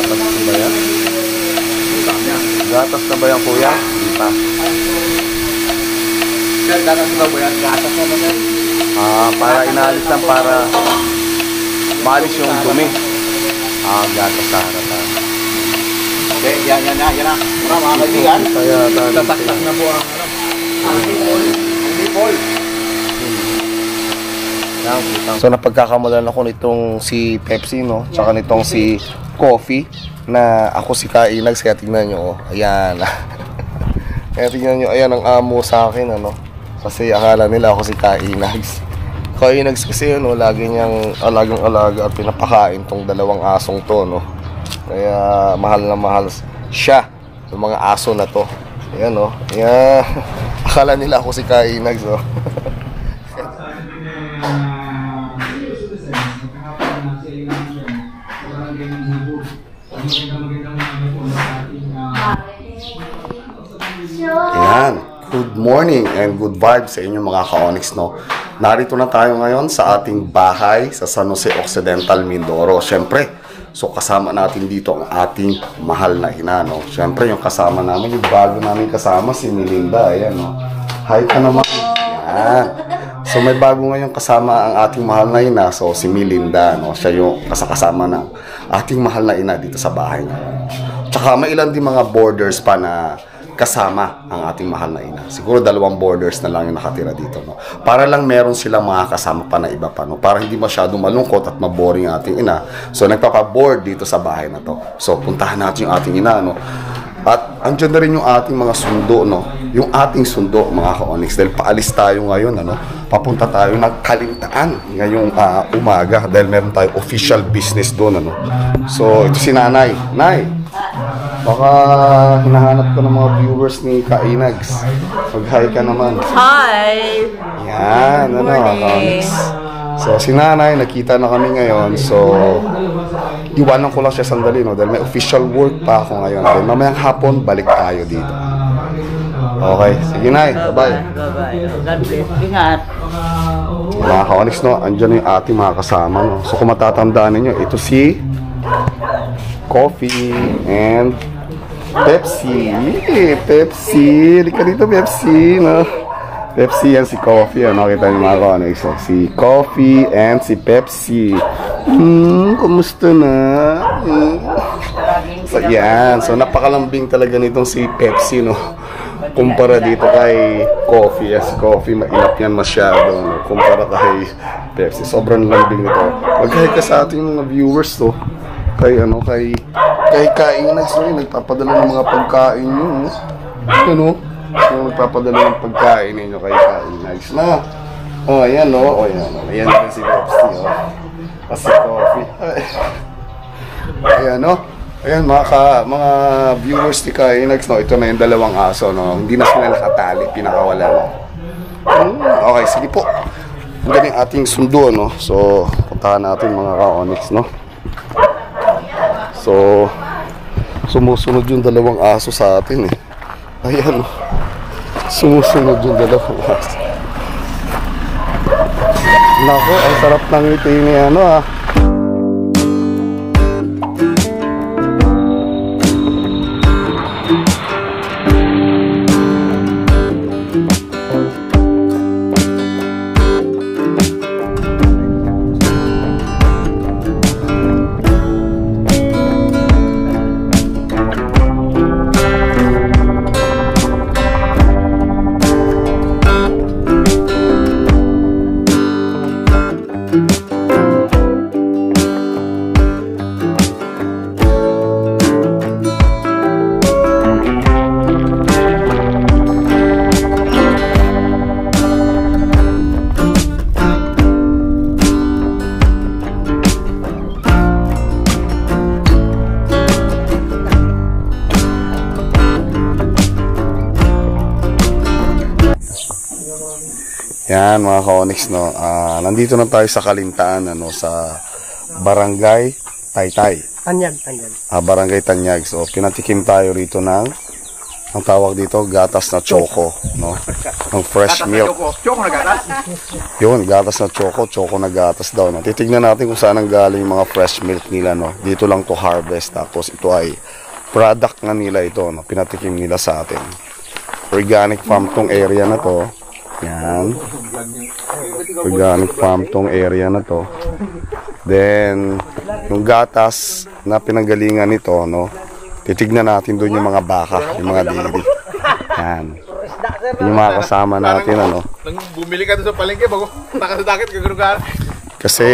Gatas na ba yan? Gatas na ba yan, kuya? Hindi pa. Gatas na ba yan? Gatas na ba yan? Para inaalis lang para maalis yung dumi. Gatas sa harapan. Okay, yan na. Mga kaibigan. Tataktak na po ang lipol. So napagkakamalan ako nitong si Pepsi, no? Tsaka nitong si Coffee na ako si Kainags. Kaya tingnan nyo, ayan. Kaya tingnan nyo, ayan ang amo sa akin, ano? Kasi akala nila ako si Kainags. Kainags kasi yun, no? Lagi niyang alagang-alaga at pinapakain tong dalawang asong to, no? Kaya mahal na mahal siya sa mga aso na to. Ayan, no? Ayan. Akala nila ako si Kainags, no? Ayan, good morning and good vibes sa inyo mga ka-Onyx, no? Narito na tayo ngayon sa ating bahay sa San Jose Occidental, Mindoro. Siyempre, so kasama natin dito ang ating mahal na ina, no? Siyempre, yung kasama namin, yung bago namin kasama, si Melinda. Ayan, no? Hi ka naman. Ayan. So may bago ngayon kasama ang ating mahal na ina, so si Melinda, no? Siya yung kasama ng ating mahal na ina dito sa bahay ngayon. Tsaka may ilan din mga borders pa na kasama ang ating mahal na ina. Siguro 2 borders na lang yung nakatira dito, no? Para lang meron silang mga kasama pa na iba pa, no? Para hindi masyadong malungkot at maboring ang ating ina. So nagpapa-board dito sa bahay na to. So puntahan natin yung ating ina, no? At andyan na rin yung ating mga sundo, no? Yung ating sundo, mga ka-Onyx. Dahil paalis tayo ngayon, ano? Papunta tayo ng Kalintaan ngayong umaga. Dahil meron tayong official business doon, ano? So ito si Nanay. Nay, baka hinahanap ko ng mga viewers ni Kainags. Mag-hi ka naman. Hi! Yan, ano, ka-Onyx. So si Nanay, nakita na kami ngayon. So iwanan ko lang siya sandali, no? Dahil may official work pa ako ngayon. Dahil mamayang hapon, balik tayo dito. Okay, sige Nay, bye-bye. Bye-bye. God bless. Ingat. Mga ka-Onyx, no? Andyan yung ating mga kasama, no? So kung matatandaan ninyo, ito si Coffee and Pepsi. Pepsi. Lika dito, Pepsi, no? Pepsi yan si Coffee, ano? Kita niyo mga ka-Onyx, no? Si Coffee and si Pepsi. Kumusta na? So, yan. So, napakalambing talaga nitong si Pepsi, no? Kumpara dito kay Coffee. Yes, Coffee, mailap yan masyado, no? Kumpara kay Pepsi. Sobrang lambing nito. Mag-hi ka sa ating mga viewers, to. Kay, ano, kay Kainags, no? Nagpapadala ng mga pagkain nyo, no? Ano? So, nagpapadala ng pagkain ninyo kay Kainags na. Oh, ayan, no? Oh, ayan, no? Ayan na si Pepsi, oh. Kasi Coffee. Ayan, no? Ayan, mga viewers ni Kainags, no? Ito na yung 2 aso, no? Hindi na sila nakatali, pinakawala na. Okay, sige po. Hanggang yung ating sundo, no? So, puntahan natin mga ka-Onyx, no? So, sumusunod yung 2 aso sa atin, eh. Ayan, no? Sumusunod yung 2 aso. Nako, ang sarap ng ngiti ni ano, ah. Yan mga ka-Onyx, no? Nandito na tayo sa Kalintaan, ano, sa Barangay Taytay. Tanyag. Barangay Tanyag. So, pinatikim tayo rito ng ang tawag dito, gatas na choco, no? Ang fresh milk. Choco na gatas. Yun, gatas na choco na gatas daw, no? Titignan natin kung saan ang galing yung mga fresh milk nila, no? Dito lang to harvest, tapos ito ay product nga nila ito, no? Pinatikim nila sa atin. Organic farm tong area na to. Yan. Organic farm tong area na to. Then, yung gatas na pinanggalingan nito, no? Titignan natin doon yung mga baka, yung mga dairy. Yan. Yung mga kasama natin, ano. Nang bumili ka doon sa palengke, bago nakasadakit, gagano'n. Kasi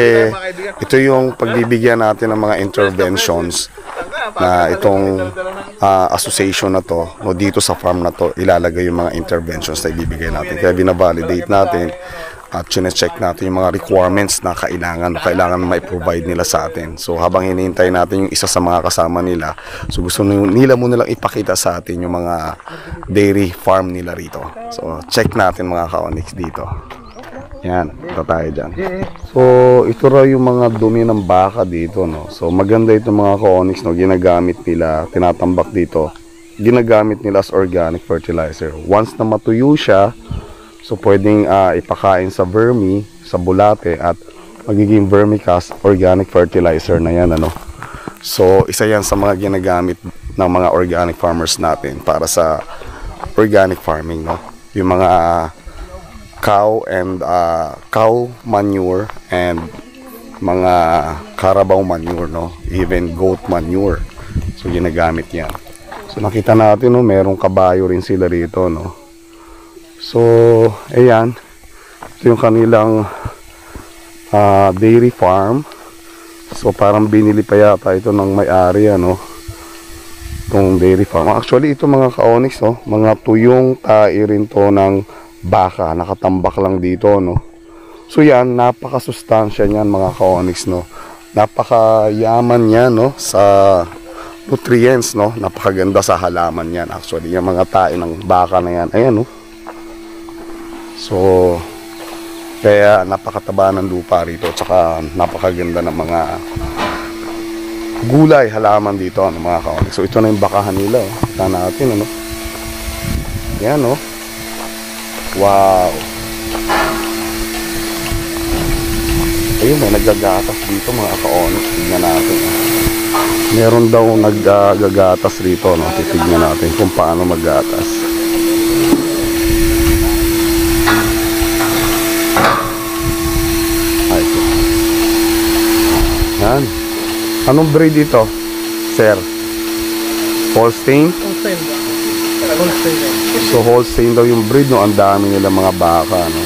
ito yung pagbibigyan natin ng mga interventions na itong association na to, no, dito sa farm na to, ilalagay yung mga interventions na ibibigay natin. Kaya binavalidate natin at chine-check natin yung mga requirements na kailangan mai-provide nila sa atin. So habang hinihintay natin yung isa sa mga kasama nila, so gusto nila muna lang ipakita sa atin yung mga dairy farm nila rito. So check natin mga ka-Onyx dito. Yan, ito tayo dyan. So ito raw yung mga dumi ng baka dito, no. So maganda ito mga ka-Onyx, no, ginagamit nila, tinatambak dito, ginagamit nila as organic fertilizer. Once na matuyo siya, so pwedeng ipakain sa vermi, sa bulate, at magiging vermicast organic fertilizer na yan, ano. So isa yan sa mga ginagamit ng mga organic farmers natin para sa organic farming, no. Yung mga cow manure and mga carabao manure, no, even goat manure. So ginagamit yan. So nakita natin, no, merong kabayo rin sila rito, no. So ayan, ito yung kanilang dairy farm. So parang binili pa yata ito ng may-ari, ano, itong dairy farm. Actually ito mga ka-Onyx, no, mga tuyong tae rin to ng baka, nakatambak lang dito, no. So yan, napakasustansya niyan mga ka-Onyx, no. Napakayaman niya, no, sa nutrients, no. Napakaganda sa halaman yan. Actually yung mga tae ng baka na yan, ayan, no. So kaya napakataba ng lupa rito, tsaka napakaganda ng mga gulay, halaman dito, ano, mga ka-Onyx. So ito na yung bakahan nila, oh. Kita natin, ano. Yan, oh. Wow. Ayun, may naggagatas dito mga ka-Onyx. Tignan natin. Meron daw naggagatas rito, no? Titignan natin kung paano maggatas. Ay, ito. Yan. Anong breed ito, sir? Holstein? So Holstein daw yung breed, no. Ang dami nila mga baka, no.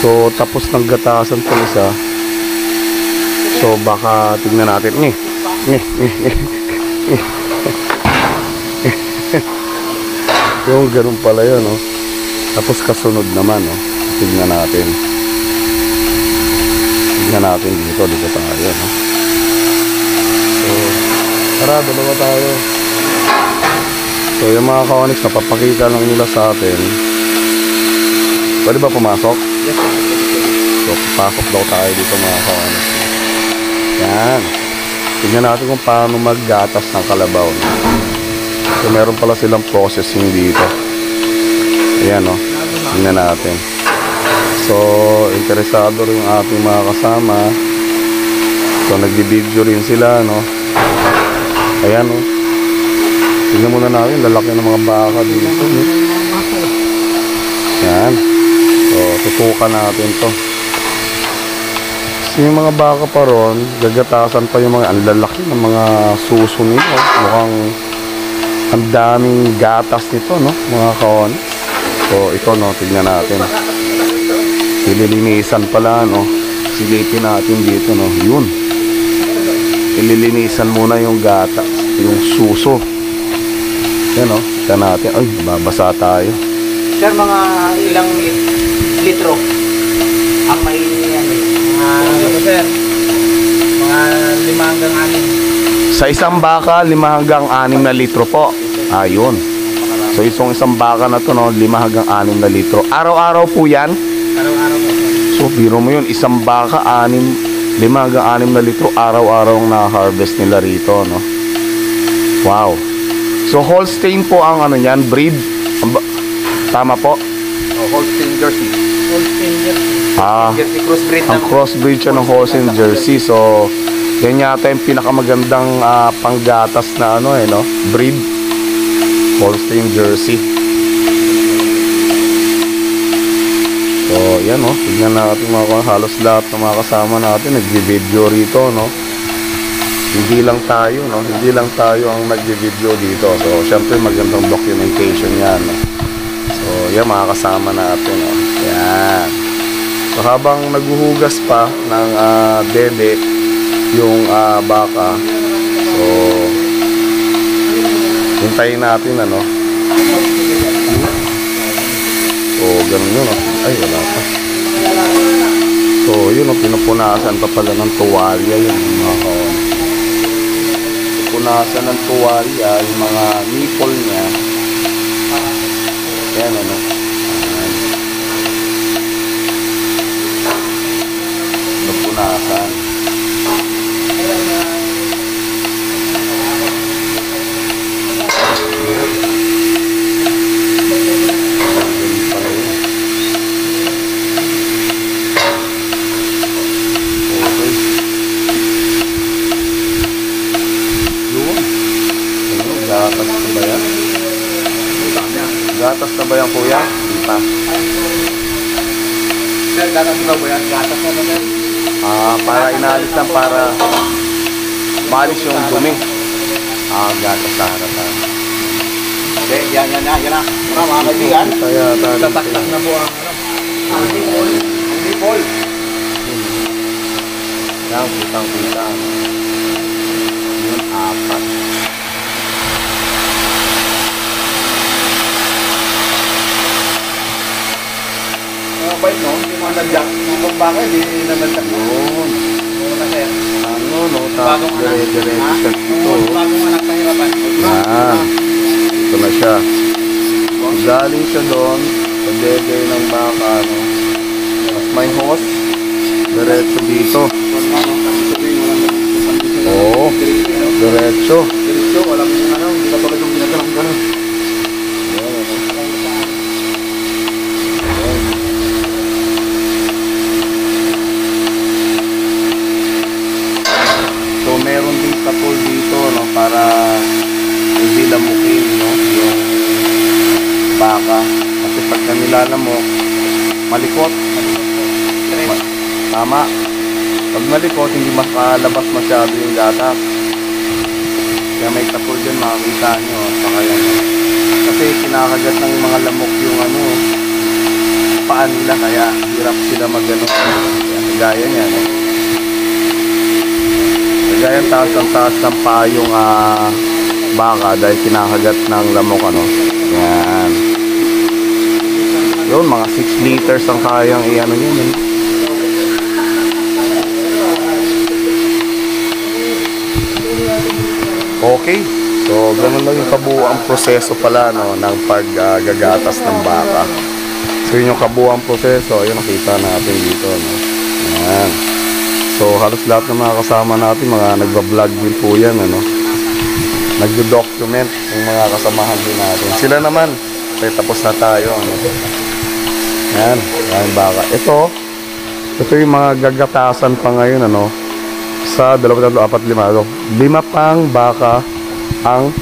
So tapos ng gatasan pa isa. So baka tignan natin. Yung ganun pala yun, no. Tapos kasunod naman, no. Tignan natin. Tignan natin dito tayo, no. So tara, dalawa tayo. So yung mga ka-Onyx, napapakita lang nila sa atin. Pwede ba pumasok? Yes. So pasok daw tayo dito mga ka-Onyx. Yan. Tignan natin kung paano maggatas ng kalabaw. So meron pala silang processing dito. Ayan, no. Tignan natin. So interesado rin yung ating mga kasama. So nagbi-video rin sila, no. Ayan, oh. Tignan muna natin, lalaki ng mga baka dito, no? Yan. So tutukan natin to. Kasi yung mga baka pa ron, gagatasan pa yung mga, ang lalaki ng mga suso nito. Mukhang ang daming gatas nito, no, mga ka-Onyx. So ito, no, tignan natin. Ililinisan pala, no. Silipin natin dito, no. Yun. Ililinisan muna yung gata, yung suso. Yan, oh. Tignan natin. Ay, babasa tayo. Sir, mga ilang litro ang may sir? Mga 5 hanggang 6. Sa isang baka, 5 hanggang 6 na litro po. Ayun. So isang baka na to, no, 5 hanggang 6 na litro. Araw-araw po yan? Araw-araw po. So biro mo yun, isang baka 5 hanggang 6 na litro araw-araw ang na-harvest nila rito, no. Wow. So Holstein po ang ano niyan, breed. Tama po? Holstein Jersey. Holstein Jersey. Jersey crossbreed Ang crossbreed siya ng Holstein Jersey. So, yan yata yung pinakamagandang panggatas na ano no? Breed. Holstein Jersey. So, yan tignan natin halos lahat ng mga kasama natin nagvi-video rito, no? Hindi lang tayo, no? Hindi lang tayo ang nagvi-video dito. So, syempre magandang documentation yan, no? So, yan mga kasama natin, no? Yan. So, habang naghuhugas pa ng dede yung baka, so, hintayin natin, ano? So, ganun yun, no? Ay, wala pa. So, yun, pinupunasan pa pala ng tuwalya yun, mga kawan. Punasan ng tuwalya yung mga nipple niya. Yan, ano? Punasan. Gatas na ba yan, kuya? Hindi pa. Sir, gatas na ba yan? Gatas na ba yan? Para inalis lang para maalis yung dumi. Gatas sa harapan. Okay, yan na. Mga kaibigan. Tataktak na po ang nipple. Yan, kitang-kita. Yun, 4. Bait, no? Hindi mo nandiyak. Kung bakit, hindi naman sa yun. Muna, sir. Ano, no? Tapos dire-diretso siya dito. Bagong anak na hirapan. Yan. Ito na siya. Galing siya doon sa dede ng baka, no? Tapos may hose. Diretso dito. Oo. Diretso. Diretso, walang ano, hindi ka tulad yung ginagalang gano'n. So meron din katol dito, no, para hindi lamukin, no, yung baka. Kasi pagka nilalamok, malikot. Tama. Pag malikot, hindi makalabas masyado yung gatas. Kaya may katol dyan, makakita nyo. Saka yan. Kasi kinakagat ng mga lamok yung ano, paan nila, kaya hirap sila magano. Kaya gaya niya, no. Kaya taas ng payong baka dahil kinakagat ng lamok, ano. Yan. Yun, mga 6 liters ang kayang i-ano yun, eh. Okay. So, ganun lang yung kabuuang proseso pala, no, ng paggagatas ng baka. So, yun yung kabuuang proseso. Ayun, nakita natin dito, no. Yan. So, halos lahat ng mga kasama natin, mga nagba-vlog din po yan, ano. Nagdo-document yung mga kasamahan din natin. Sila naman, tapos na tayo, ano. Yan, yan baka. Ito yung mga gagatasan pa ngayon, ano. Sa 2, 3, 4, 5, 5 pang baka ang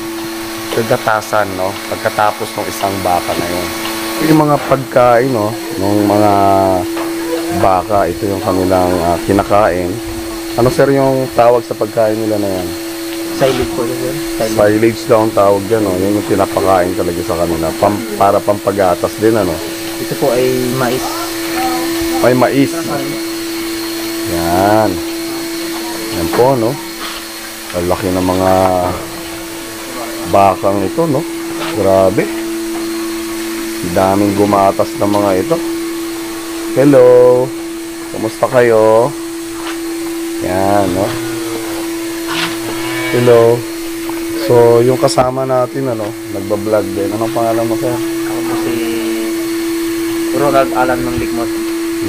gagatasan, no. Pagkatapos ng isang baka na yun. Yung mga pagkain, no, ng mga baka, ito yung kanilang kinakain. Ano, sir, yung tawag sa pagkain nila na yan? Silage po yun. Silage daw ang tawag dyan, no? Yan yung pinapakain talaga sa kanila. Para pampagatas din, ano? Ito po ay mais. May mais. Yan. Yan po, no? Ang laki ng mga bakang ito, no? Grabe. Daming gumatas ng mga ito. Hello. Kumusta kayo? Yan, no? Hello. So, yung kasama natin, ano, nagbablog din. Anong pangalan mo, sir? Ako po si Ronald Alan Manglikmot.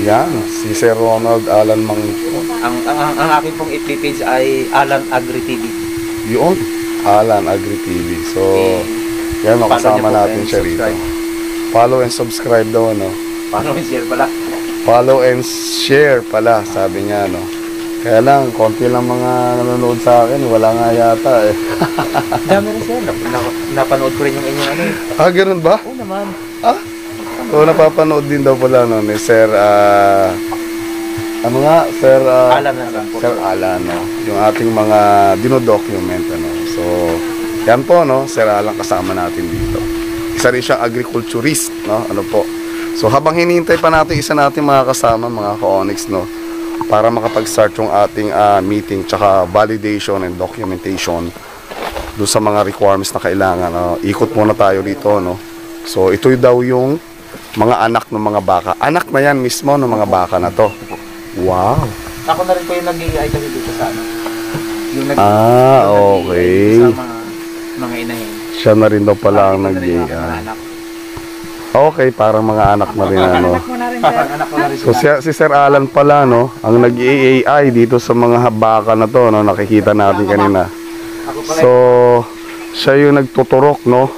Yan, si Sir Ronald Alan Manglikmot. Ang aking pong FB page ay Alan Agri TV. Yun. Alan Agri TV. So, yan, no, kasama natin siya rito. Follow and subscribe daw, no? Paano yung share pala? Follow and share pala, sabi niya, no? Kaya lang, konti lang mga nanonood sa akin, wala nga yata eh. Dami rin sir. Napanood ko rin yung inyong ano eh. Ah, ganun ba? Oo naman. Ah? So, napapanood din daw pala, no, ni Sir, ano nga, Sir, Alam na lang po. Sir Alan, no? Yung ating mga dinodocument, ano? So, yan po, no? Sir Alan kasama natin dito. Isa rin siyang agriculturist, no? Ano po? So, habang hinihintay pa natin isa natin mga kasama, mga ka-Onyx, no? Para makapag-start yung ating meeting, tsaka validation and documentation doon sa mga requirements na kailangan. Ikot muna tayo dito, no? So, ito daw yung mga anak ng mga baka. Anak na yan mismo ng mga baka na to. Wow! Ako na rin po yung nag-i-ay kasi dito sa ano. Yung Okay. Sa mga inahin. Siya na rin daw pala ang nag-AI. Anak. Okay, parang mga anak na rin, ano. Anak ko na rin So, si Sir Alan pala, no, ang nag-AI dito sa mga baka na to, no, nakikita natin kanina. So, siya yung nagtuturok, no,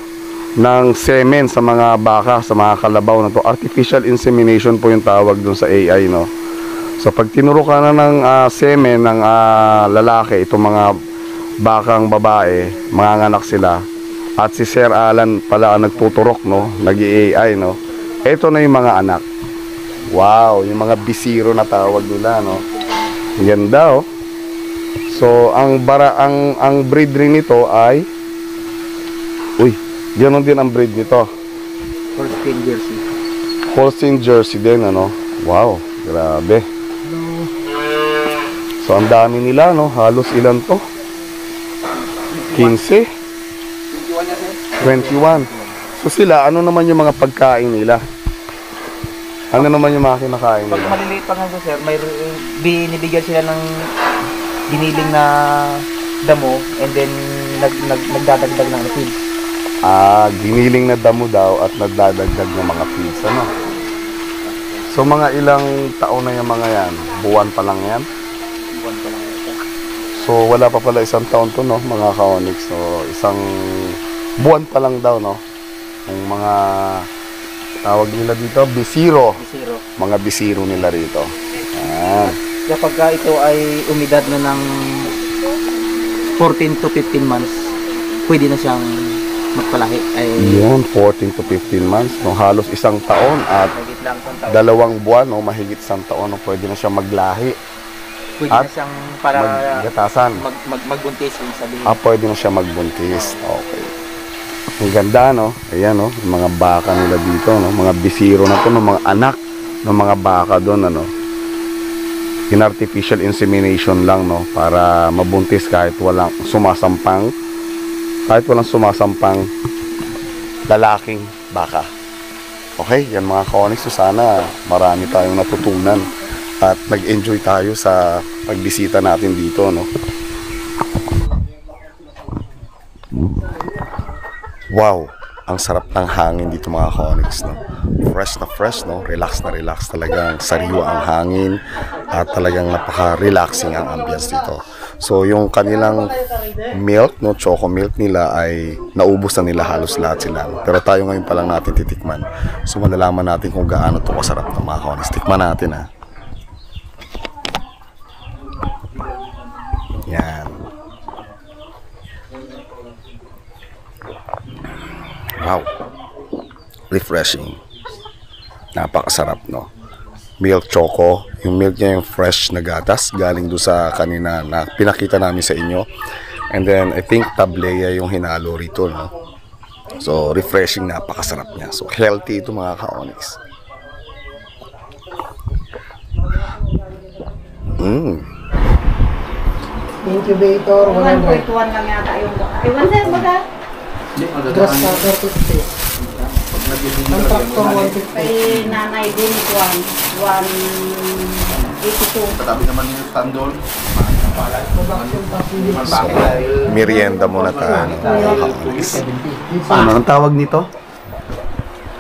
ng semen sa mga baka, sa mga kalabaw na to. Artificial insemination po yung tawag dun sa AI, no. So pag tinuro ka na ng semen ng lalaki, itong mga bakang babae, manganganak sila. At si Sir Alan pala ang nagtuturok, no, nag-AI, no. Ito na yung mga anak. Wow, yung mga bisiro na tawag nila, no. Ang ganda, oh. So ang breed rin nito ay ganoon din ang breed nito. Holstein Jersey. Holstein Jersey din, ano. Wow, grabe. So ang dami nila, no, halos ilan to? 15? 21. So sila, ano naman yung mga pagkain nila? Ano naman yung mga kinakain Pag nila? maliliit pa nga sir, may binibigyan sila ng giniling na damo and then nagdadagdag ng feeds. Giniling na damo daw at nagdadagdag ng mga feeds, ano? So mga ilang taon na yung mga yan? Buwan pa lang yan? Buwan pa lang ito. So wala pa pala isang taon to, no, mga ka-Onyx. So isang buwan pa lang daw, no, yung mga tawag nila dito, bisiro. Bisiro. Mga bisiro nila rito. Ayan. Kapag ito ay umidad na ng 14 to 15 months, pwede na siyang magpalahi. Yun, 14 to 15 months, no, halos isang taon at Mahigit lang isang taon. 2 buwan, no, mahigit isang taon, no, pwede na siya maglahi. Pwede At na siyang para maggatasan. magbuntis yung sabihin. Pwede na siya magbuntis. Okay. Ang ganda, no? Ayan, no? Yung mga baka nila dito, no? Mga bisiro na to, no? Mga anak ng mga baka doon, ano? In artificial insemination lang, no? Para mabuntis kahit walang sumasampang lalaking baka. Okay, yan mga ka-Onyx. So sana marami tayong natutunan at nag-enjoy tayo sa pagbisita natin dito, no? Wow, ang sarap ng hangin dito mga ka-Onyx, no? Fresh na fresh, no? Relax na relax, talagang sariwa ang hangin at talagang napaka-relaxing ang ambience dito. So yung kanilang milk, no, choco milk nila ay naubos na nila halos lahat sila, no? Pero tayo ngayon pa lang natin titikman. So malalaman natin kung gaano to kasarap ng mga ka-Onyx. Tikman natin, ha. Yan. Wow. Refreshing. Napakasarap, no? Milk choco. Yung milk niya yung fresh na gatas. Galing doon sa kanina na pinakita namin sa inyo. And then, I think tableya yung hinalo rito, no? So, refreshing. Napakasarap niya. So, healthy ito mga ka-Onyx. Incubator, 100. 1.1 lang yata yung iwan sir, baga? Grass cutter, 50. Ang tractor, 150. Kay nanay din, 182. Katabi naman yung standol. Merienda muna tayo, no? Mga ka-Onyx. Ano ang tawag nito?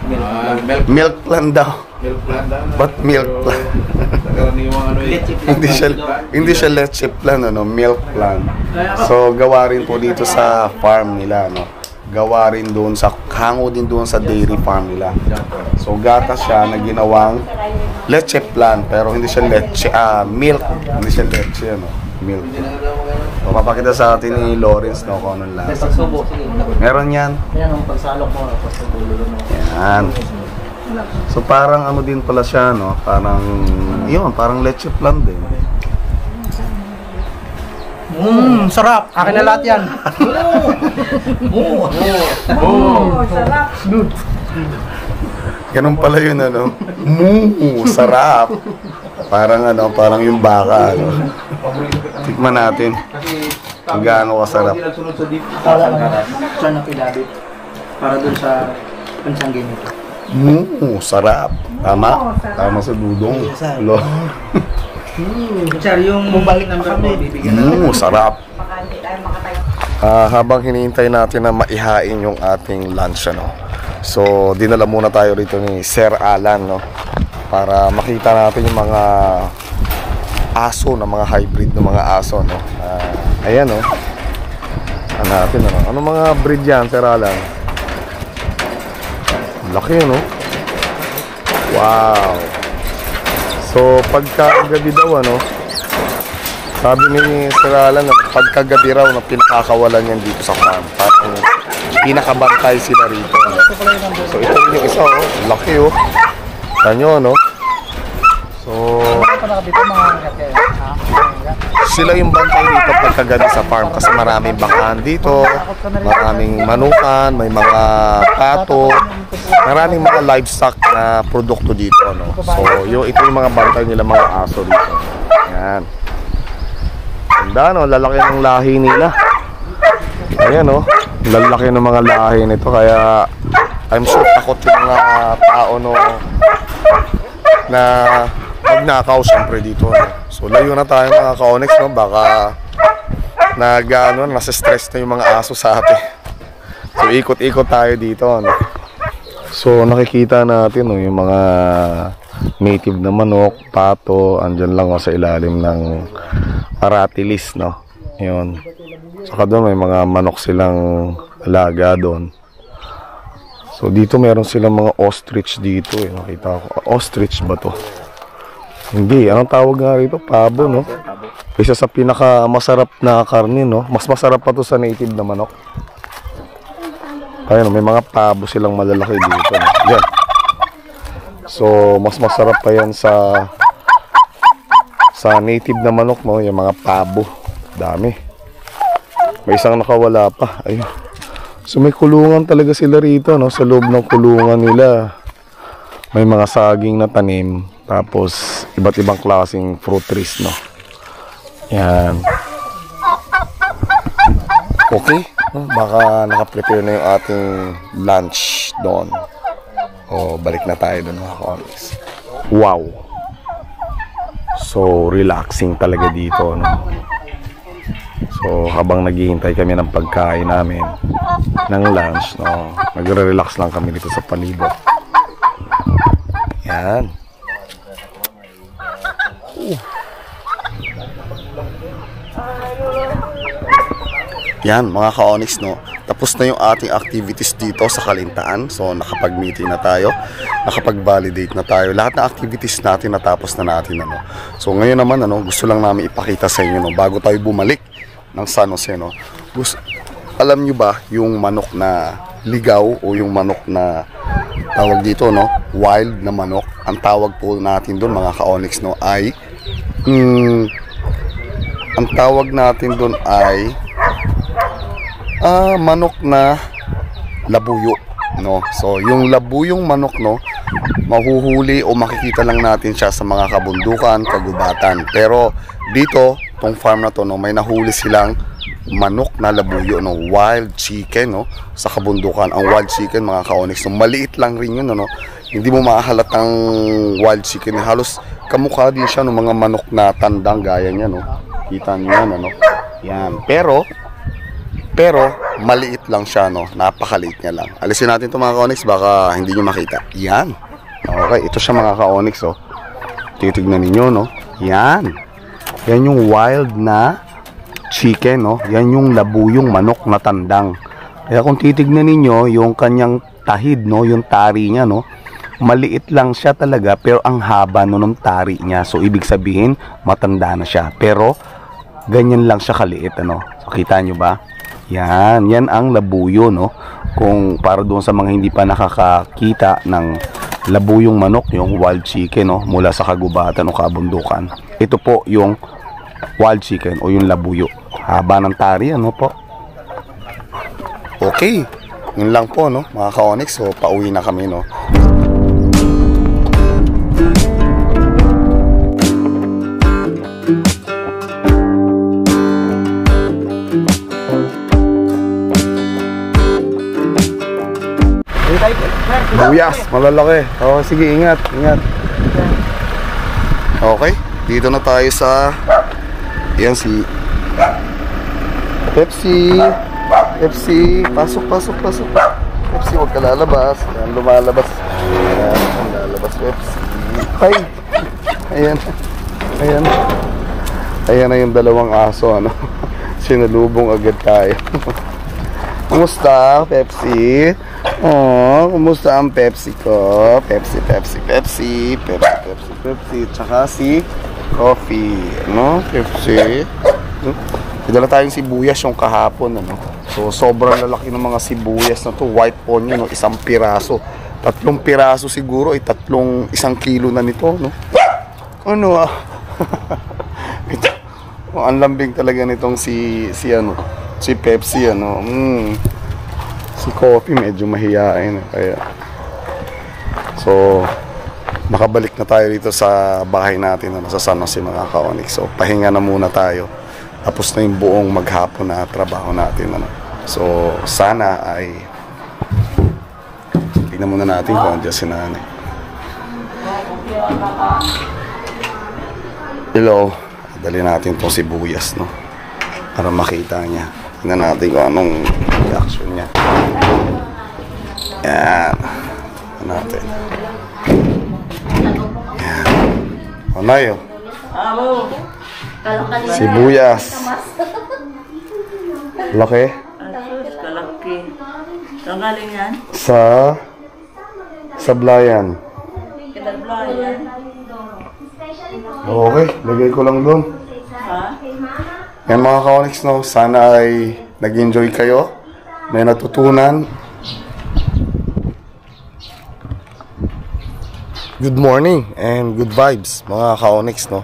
Milk Milk plan daw. plan daw. Ba't milk plan? Karaniwang ano eh. Hindi siya leche plan, ano, milk plan. So gawa rin po dito sa farm nila, no. Gawa rin doon sa hango din doon sa dairy farm nila. So gatas siya na ginawang leche plan, pero hindi siya leche, milk, hindi siya leche, ano, milk. So papakita sa atin ni Lawrence, no, kung anong lasa. Pagsubo, sige. Meron yan. Ayan ang pagsalok mo, tapos nagulo mo. Yan. So parang ano din pala siya, no? Parang yun, parang leche plan din. Sarap. Akin na lahat yan. Sarap. Ganun pala yun, ano? Sarap. Parang ano, parang yung baka, ano? Tikman natin. Kung gaano kasarap. Siya na pilabit. Para dun sa pansangin nito. Sarap. Tama? Tama sa dudong. Lo. Sir, yung mobile number mo, bibigyan Sarap. Baka hindi tayo makatayo. Habang hinihintay natin na maihain yung ating lunch, ano? So, dinala muna tayo rito ni Sir Alan, no? Para makita natin yung mga aso, na mga hybrid na mga aso, no? Ayan, no? Ano natin, ano? Ano mga breed yan, Sir Alan? Laki, no? Wow! So, pagkagabi daw, ano? Sabi ni Sir Alan na pagkagabi raw na pinakakawalan yan dito sa farm. Parang pinakabantay sila rito, no? So, ito yung isa, oh. Laki, oh. Tanyo, no? So, sila yung bantay dito pagkagabi sa farm kasi maraming bakahan dito, maraming manukan, may mga pato, maraming mga livestock na produkto dito, no? So, ito yung mga bantay nila, mga aso dito. Yan. Ganda, no? Lalaki ng lahi nila. Ayan, no? Lalaki ng mga lahi nito, kaya I'm sure takot yung mga tao, no, na magnakaw siyempre dito, no? So layo na tayo mga ka-Onyx, no? Baka nasa stress na yung mga aso sa atin. So ikot-ikot tayo dito, no? So nakikita natin, no, yung mga native na manok, pato, andyan lang, sa ilalim ng aratilis, no? Yun. Saka doon may mga manok silang alaga doon. So dito meron silang mga ostrich dito, eh. Nakita ko. Ostrich ba to? Hindi. Anong tawag nga rito? Pabo, no? Isa sa pinaka masarap na karne, no? Mas masarap pa to sa native na manok. Ayun, may mga pabo silang malalaki dito, no? Yan. So mas masarap pa yan sa native na manok, no? Yung mga pabo. Dami. May isang nakawala pa. Ayun. So may kulungan talaga sila rito, no? Sa loob ng kulungan nila may mga saging na tanim, tapos iba't ibang klaseng fruit trees, no? Yan. Okay, no? Baka nakaprepare na yung ating lunch doon. O balik na tayo doon, mga ka-Onyx. Wow. So relaxing talaga dito, no? So habang naghihintay kami ng pagkain namin ng lunch, no, nagre-relax lang kami dito sa palibot. Yan. Yan mga ka-Onyx, no, tapos na yung ating activities dito sa Kalintaan. So nakapag-meeting na tayo, nakapag-validate na tayo. Lahat ng activities natin natapos na natin, ano. So ngayon naman, ano, gusto lang namin ipakita sa inyo, no, bago tayo bumalik ng San Jose, no. Alam nyo ba yung manok na ligaw o yung manok na tawag dito, no, wild na manok? Ang tawag po natin doon, mga ka-Onyx, no, ay ang tawag natin doon ay manok na labuyo, no. So yung labuyong manok, no, mahuhuli o makikita lang natin siya sa mga kabundukan, kagubatan. Pero dito, tong farm na to, no, may nahuli silang manok na labuyo, no, wild chicken, no, sa kabundukan. Ang wild chicken, mga ka-Onyx, no, maliit lang rin yun, no. Hindi mo mahalatang wild chicken, halos kamukha din siya ng mga manok na tandang gaya niya, no. Kita niyo yan, ano. Yan. Pero maliit lang siya, no. Napakaliit niya lang. Alisin natin 'to, mga ka-Onyx, baka hindi niyo makita. Yan. Okay, ito siya, mga ka-Onyx, oh. titignan ninyo, no? Yan. Yan yung wild na chicken, no? Yan yung labuyong manok na tandang. Kaya kung titignan ninyo, yung kanyang tahid, no? Yung tari niya, no? Maliit lang siya talaga, pero ang haba no ng tari niya. So, ibig sabihin, matanda na siya. Pero, ganyan lang siya kaliit, ano? So, kita nyo ba? Yan ang labuyo, no? Kung para doon sa mga hindi pa nakakakita ng labuyong manok, yung wild chicken, no? Mula sa kagubatan o kabundukan. Ito po yung wild chicken o yung labuyo. Haba ng tari, ano po? Okay. Yun lang po, no? Mga ka-Onyx. So, pauwi na kami, no? Buyas, malalaki. Oh, sige, ingat. Okay, dito na tayo sa yan si Pepsi. Pasok. Pepsi, huwag ka lalabas. Yan, lumalabas. Yan, lalabas Pepsi. Hi. Ayan na yung dalawang aso, ano. Sinalubong agad tayo. Kumusta, Pepsi? Oh, kumusta ang Pepsi ko? Pepsi. Tsaka si Coffee. Ano? Pepsi. Dala tayong sibuyas yung kahapon, ano? So, sobrang lalaki ng mga sibuyas na to. White onion, no? 1 piraso. 3 piraso siguro, ay 1 kilo na nito, no? Ano ah? Ito. Oh, ang lambing talaga nitong si Pepsi, ano? Si Coffee medyo mahiyain, kaya so nakabalik na tayo dito sa bahay natin, ano, sa San Jose, mga ka-Onyx. So pahinga na muna tayo, tapos na yung buong maghapon na trabaho natin, ano. So sana ay tingnan muna natin kung andiyan si nanay. Hello, dali natin itong sibuyas, no, para makita niya. Tingnan natin kung anong reaction niya. Yan. Tingnan natin. Yan. O, Nay, oh. Sibuyas. Laki? Kalaki. Saan galing yan? Sa Sablayan. Kinaglayan. Okay, lagay ko lang doon. Ha? Yan, mga ka-Onyx, no? Sana ay nag-enjoy kayo. May natutunan. Good morning and good vibes, mga ka-Onyx, no?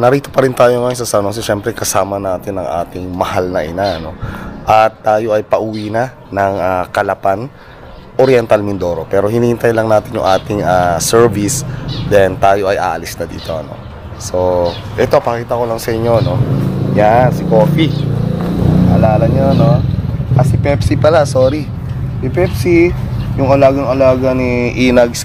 Narito pa rin tayo ngayon sa San Jose. Siyempre kasama natin ang ating mahal na ina, no? At tayo ay pauwi na ng Calapan, Oriental Mindoro. Pero hinihintay lang natin yung ating service. Then tayo ay aalis na dito, no? So, ito, pakita ko lang sa inyo, no? Yan, si Coffee. Alala nyo, no? Si Pepsi pala, sorry. Si Pepsi, yung alagang-alaga ni Inags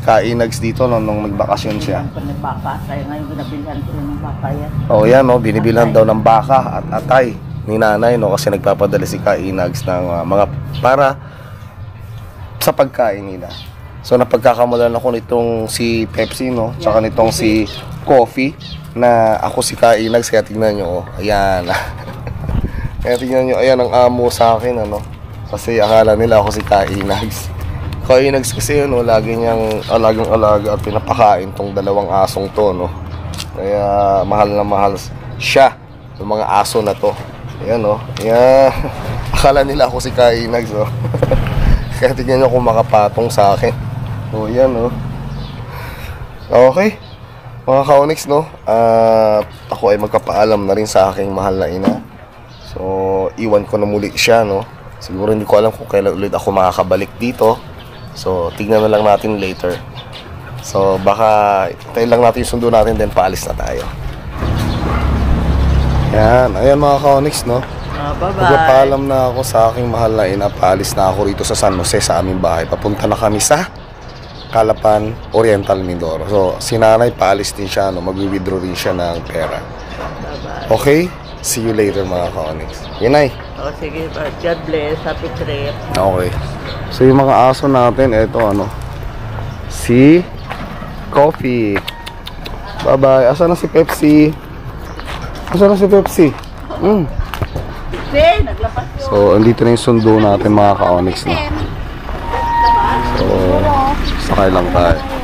dito, no, nung nagbakasyon siya. Ang baka. Kaya ngayon binabilhan ko ng baka yan. Oh, yan, no? Binibilhan daw ng baka at atay ni nanay, no? Kasi nagpapadala si Inags ng mga para sa pagkain nila. So, napagkakamalan ako nitong si Pepsi, no? Tsaka nitong si Coffee, na ako si Inags. Kaya tingnan nyo, oh. Ayan. Kaya tingnan nyo, ayan ang amo sa akin, ano? Kasi akala nila ako si Inags. Inags kasi, no, lagi niyang alagang-alaga at pinapakain tong dalawang asong to, no? Kaya mahal na mahal siya ng mga aso na to. Ayan, no? Ayan. Akala nila ako si Inags, no? Kaya tingnan nyo kung makapatong sa akin. So, ayan, no? Okay. Mga ka-Onyx, no? Ako ay magkapaalam na rin sa aking mahal na ina. So, iwan ko na muli siya, no? Siguro hindi ko alam kung kailan ulit ako makakabalik dito. So, tignan na lang natin later. So, baka tayo lang natin yung sundo natin, then paalis na tayo. Yan. Ayan, mga ka-Onyx, no? Bye-bye. Magpapaalam na ako sa aking mahal na ina. Paalis na ako rito sa San Jose, sa aming bahay. Papunta na kami sa Calapan, Oriental Mindoro. So, si nanay paalis din siya, no? Mag-withdraw rin siya ng pera. Bye-bye. Okay? See you later, mga ka-Onyx. Yan, Nay. O sige, God bless. Happy trip. Okay. So, yung mga aso natin, eto, ano? Si Coffee. Bye-bye. Asa na si Pepsi? Asa na si Pepsi? Naglapas yun. So, andito na yung sundo natin mga ka-Onyx, no? So, sakay lang tayo.